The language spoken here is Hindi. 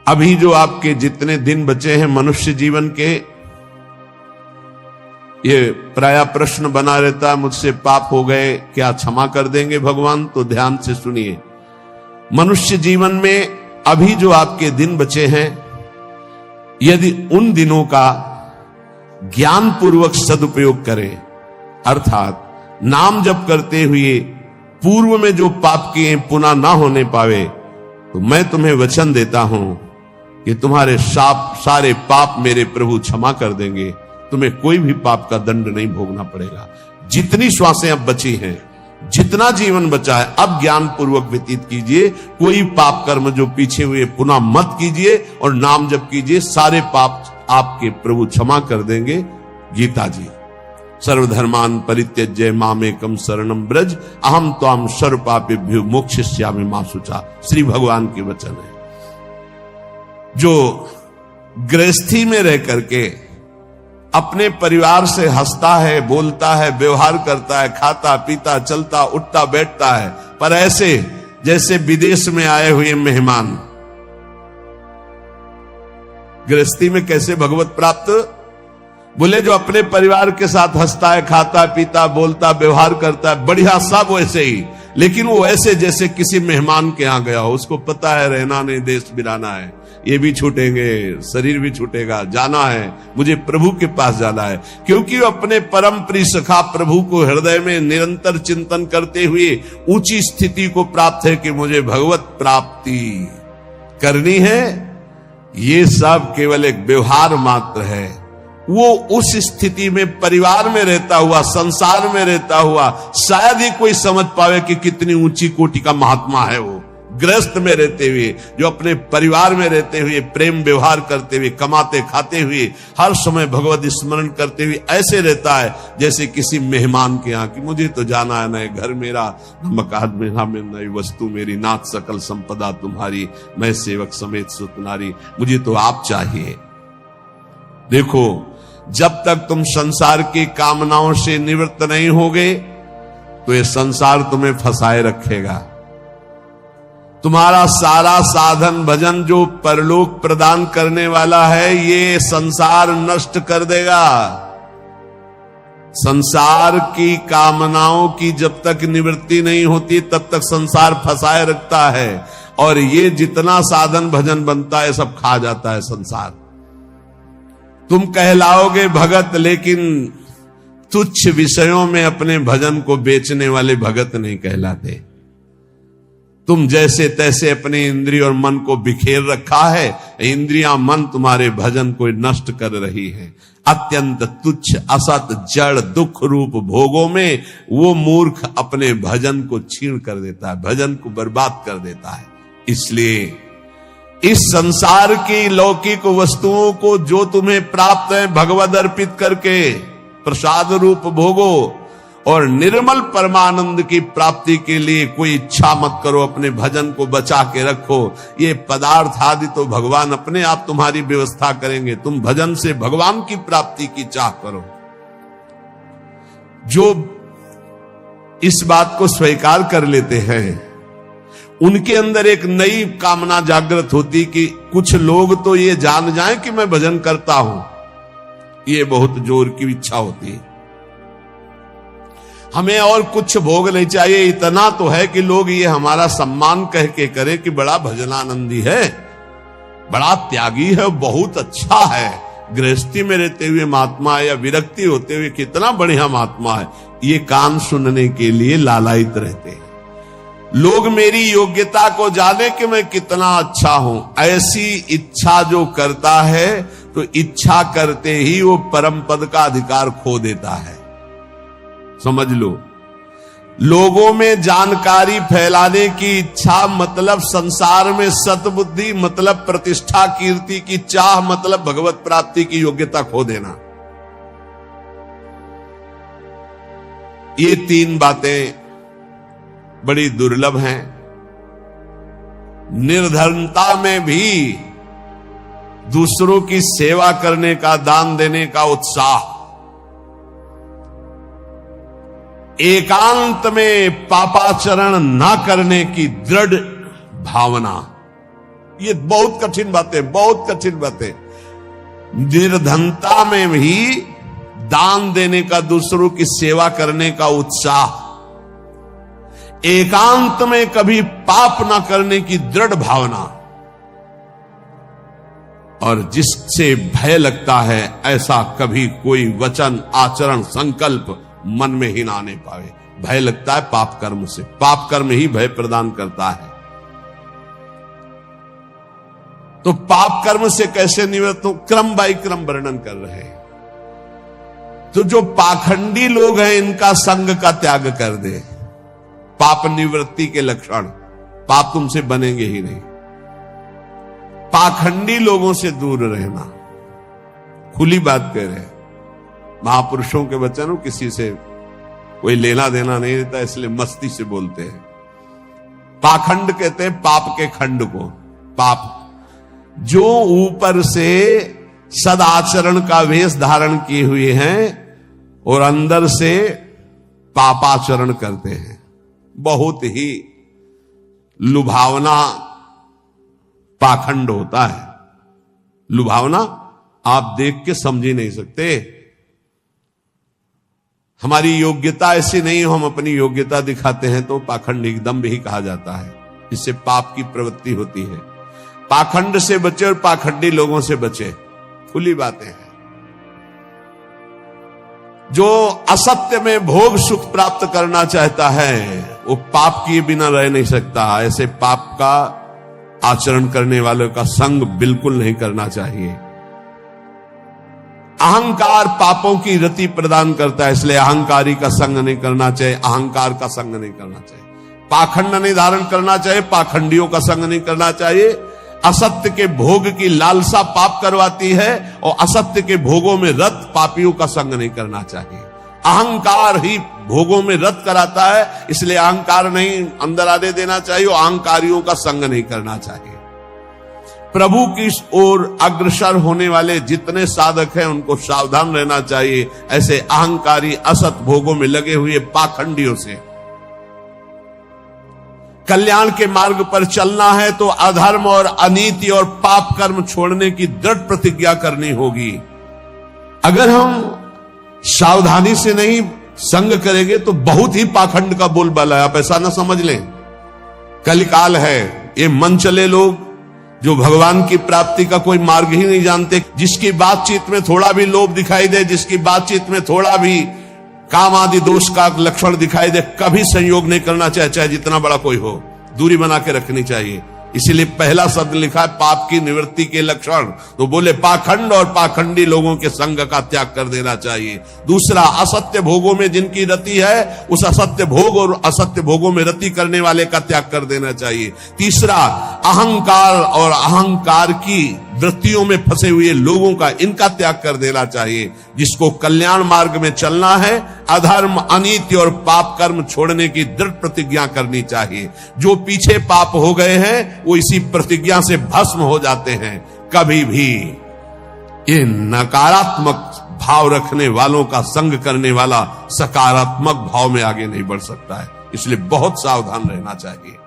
अभी जो आपके जितने दिन बचे हैं मनुष्य जीवन के, ये प्राय प्रश्न बना रहता है, मुझसे पाप हो गए, क्या क्षमा कर देंगे भगवान? तो ध्यान से सुनिए, मनुष्य जीवन में अभी जो आपके दिन बचे हैं, यदि उन दिनों का ज्ञान पूर्वक सदुपयोग करें, अर्थात नाम जप करते हुए पूर्व में जो पाप किए पुनः ना होने पावे, तो मैं तुम्हें वचन देता हूं कि तुम्हारे सारे पाप मेरे प्रभु क्षमा कर देंगे। तुम्हें कोई भी पाप का दंड नहीं भोगना पड़ेगा। जितनी श्वासें अब बची हैं, जितना जीवन बचा है, अब ज्ञान पूर्वक व्यतीत कीजिए। कोई पाप कर्म जो पीछे हुए पुनः मत कीजिए और नाम जप कीजिए, सारे पाप आपके प्रभु क्षमा कर देंगे। गीता जी, सर्वधर्मान परित्यज्य मामेकम शरणम ब्रज अहम त्वाम सर्व पापेभ्यो मोक्षयिष्यामि मा शुचा। श्री भगवान के वचन है। जो गृहस्थी में रह करके अपने परिवार से हंसता है, बोलता है, व्यवहार करता है, खाता पीता चलता उठता बैठता है, पर ऐसे जैसे विदेश में आए हुए मेहमान, गृहस्थी में कैसे भगवत प्राप्त? बोले जो अपने परिवार के साथ हंसता है, खाता पीता बोलता व्यवहार करता है, बढ़िया सब वैसे ही, लेकिन वो ऐसे जैसे किसी मेहमान के यहां गया हो। उसको पता है रहना नहीं, देश बिराना है, ये भी छूटेंगे, शरीर भी छूटेगा, जाना है, मुझे प्रभु के पास जाना है। क्योंकि वो अपने परम प्रिय सखा प्रभु को हृदय में निरंतर चिंतन करते हुए ऊंची स्थिति को प्राप्त है कि मुझे भगवत प्राप्ति करनी है। ये सब केवल एक व्यवहार मात्र है। वो उस स्थिति में परिवार में रहता हुआ, संसार में रहता हुआ शायद ही कोई समझ पावे कि कितनी ऊंची कोटि का महात्मा है वो। गृहस्थ में रहते हुए, जो अपने परिवार में रहते हुए प्रेम व्यवहार करते हुए, कमाते खाते हुए, हर समय भगवत स्मरण करते हुए ऐसे रहता है जैसे किसी मेहमान के यहाँ कि मुझे तो जाना है, नए घर मेरा, मकान मेरा, में नई वस्तु मेरी, नाथ सकल संपदा तुम्हारी, मैं सेवक समेत सुत नारी, मुझे तो आप चाहिए। देखो, जब तक तुम संसार की कामनाओं से निवृत्त नहीं होगे तो ये संसार तुम्हें फंसाए रखेगा। तुम्हारा सारा साधन भजन जो परलोक प्रदान करने वाला है, ये संसार नष्ट कर देगा। संसार की कामनाओं की जब तक निवृत्ति नहीं होती तब तक संसार फंसाए रखता है, और ये जितना साधन भजन बनता है सब खा जाता है संसार। तुम कहलाओगे भगत, लेकिन तुच्छ विषयों में अपने भजन को बेचने वाले भगत नहीं कहलाते। तुम जैसे तैसे अपने इंद्रिय और मन को बिखेर रखा है, इंद्रियां मन तुम्हारे भजन को नष्ट कर रही है। अत्यंत तुच्छ असत जड़ दुख रूप भोगों में वो मूर्ख अपने भजन को छीन कर देता है, भजन को बर्बाद कर देता है। इसलिए इस संसार की लौकिक वस्तुओं को जो तुम्हें प्राप्त है भगवद अर्पित करके प्रसाद रूप भोगो, और निर्मल परमानंद की प्राप्ति के लिए कोई इच्छा मत करो, अपने भजन को बचा के रखो। ये पदार्थ आदि तो भगवान अपने आप तुम्हारी व्यवस्था करेंगे, तुम भजन से भगवान की प्राप्ति की चाह करो। जो इस बात को स्वीकार कर लेते हैं उनके अंदर एक नई कामना जागृत होती कि कुछ लोग तो ये जान जाएं कि मैं भजन करता हूं। ये बहुत जोर की इच्छा होती है। हमें और कुछ भोग नहीं चाहिए, इतना तो है कि लोग ये हमारा सम्मान कह के करें कि बड़ा भजनानंदी है, बड़ा त्यागी है, बहुत अच्छा है, गृहस्थी में रहते हुए महात्मा है या विरक्ति होते हुए कितना बढ़िया महात्मा है। ये कान सुनने के लिए लालायित रहते हैं। लोग मेरी योग्यता को जाने कि मैं कितना अच्छा हूं, ऐसी इच्छा जो करता है तो इच्छा करते ही वो परम पद का अधिकार खो देता है। समझ लो, लोगों में जानकारी फैलाने की इच्छा मतलब संसार में सतबुद्धि, मतलब प्रतिष्ठा कीर्ति की चाह, मतलब भगवत प्राप्ति की योग्यता खो देना। ये तीन बातें बड़ी दुर्लभ हैं। निर्धनता में भी दूसरों की सेवा करने का, दान देने का उत्साह, एकांत में पापाचरण ना करने की दृढ़ भावना, ये बहुत कठिन बातें, बहुत कठिन बातें। निर्धनता में भी दान देने का, दूसरों की सेवा करने का उत्साह, एकांत में कभी पाप ना करने की दृढ़ भावना, और जिससे भय लगता है ऐसा कभी कोई वचन, आचरण, संकल्प मन में ही ना आने पावे। भय लगता है पाप कर्म से, पाप कर्म ही भय प्रदान करता है। तो पाप कर्म से कैसे निवृत्त हो, क्रम बाई क्रम वर्णन कर रहे हैं। तो जो पाखंडी लोग हैं इनका संग का त्याग कर दे। पाप निवृत्ति के लक्षण, पाप तुमसे बनेंगे ही नहीं। पाखंडी लोगों से दूर रहना, खुली बात कह रहे हैं। महापुरुषों के वचन, किसी से कोई लेना देना नहीं रहता, इसलिए मस्ती से बोलते हैं। पाखंड कहते हैं पाप के खंड को। पाप जो ऊपर से सदाचरण का वेश धारण किए हुए हैं और अंदर से पापाचरण करते हैं। बहुत ही लुभावना पाखंड होता है। लुभावना आप देख के समझ ही नहीं सकते। हमारी योग्यता ऐसी नहीं हो, हम अपनी योग्यता दिखाते हैं तो पाखंड एकदम भी कहा जाता है। इससे पाप की प्रवृत्ति होती है। पाखंड से बचे और पाखंडी लोगों से बचे, खुली बातें हैं। जो असत्य में भोग सुख प्राप्त करना चाहता है वो पाप किए बिना रह नहीं सकता। ऐसे पाप का आचरण करने वालों का संग बिल्कुल नहीं करना चाहिए। अहंकार पापों की रति प्रदान करता है, इसलिए अहंकारी का संग नहीं करना चाहिए, अहंकार का संग नहीं करना चाहिए। पाखंड नहीं धारण करना चाहिए, पाखंडियों का संग नहीं करना चाहिए। असत्य के भोग की लालसा पाप करवाती है और असत्य के भोगों में रत पापियों का संग नहीं करना चाहिए। अहंकार ही भोगों में रत कराता है, इसलिए अहंकार नहीं अंदर आने देना चाहिए और अहंकारियों का संग नहीं करना चाहिए। प्रभु की ओर अग्रसर होने वाले जितने साधक हैं उनको सावधान रहना चाहिए ऐसे अहंकारी असत भोगों में लगे हुए पाखंडियों से। कल्याण के मार्ग पर चलना है तो अधर्म और अनीति और पाप कर्म छोड़ने की दृढ़ प्रतिज्ञा करनी होगी। अगर हम सावधानी से नहीं संग करेंगे तो बहुत ही पाखंड का बोलबाला है। आप ऐसा ना समझ लें, कलिकाल है। ये मन चले लोग जो भगवान की प्राप्ति का कोई मार्ग ही नहीं जानते, जिसकी बातचीत में थोड़ा भी लोभ दिखाई दे, जिसकी बातचीत में थोड़ा भी काम आदि दोष का लक्षण दिखाई दे, कभी संयोग नहीं करना चाहिए, चाहे जितना बड़ा कोई हो। दूरी बना के रखनी चाहिए। इसीलिए पहला शब्द लिखा है पाप की निवृत्ति के लक्षण, तो बोले पाखंड और पाखंडी लोगों के संग का त्याग कर देना चाहिए। दूसरा, असत्य भोगों में जिनकी रति है उस असत्य भोग और असत्य भोगों में रति करने वाले का त्याग कर देना चाहिए। तीसरा, अहंकार और अहंकार की वृत्तियों में फंसे हुए लोगों का, इनका त्याग कर देना चाहिए। जिसको कल्याण मार्ग में चलना है, अधर्म अनीति और पाप कर्म छोड़ने की दृढ़ प्रतिज्ञा करनी चाहिए। जो पीछे पाप हो गए हैं वो इसी प्रतिज्ञा से भस्म हो जाते हैं। कभी भी ये नकारात्मक भाव रखने वालों का संग करने वाला सकारात्मक भाव में आगे नहीं बढ़ सकता है। इसलिए बहुत सावधान रहना चाहिए।